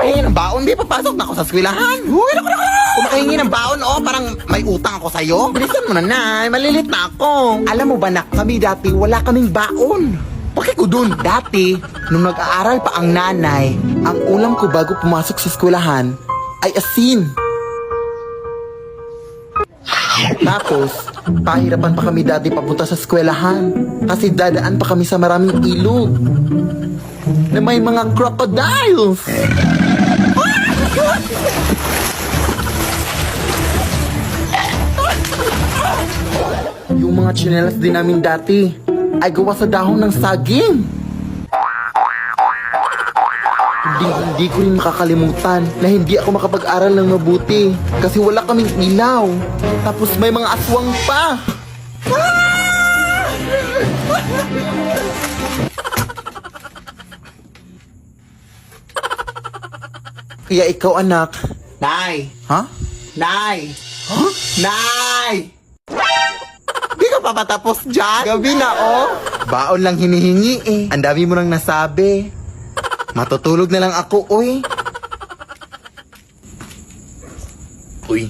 pahingi ng baon? Di papasok na ako sa eskwelahan. Uy, naku. Kung makahingi ng baon, parang may utang ako sa'yo. Bilisan mo na, Nay. Malilit na ako. Alam mo ba, nak, kami dati wala kaming baon. Bakit ko dun? Dati, nung nag-aaral pa ang nanay, ang ulam ko bago pumasok sa eskwelahan ay asin. Tapos, pahirapan pa kami dati papunta sa eskwelahan kasi dadaan pa kami sa maraming ilog na may mga crocodiles. Yung mga tsinelas din namin dati ay gawa sa dahon ng saging. Hindi ko rin makakalimutan na hindi ako makapag-aral ng mabuti kasi wala kaming ilaw. Tapos may mga aswang pa. Kaya ikaw, anak. Nay! Ha? Nay! Huh? Nay! Di ka pa patapos dyan? Gabi na, oh! Baon lang hinihingi eh. Ang dami mo nang nasabi. Matutulog na lang ako, oy. Uy.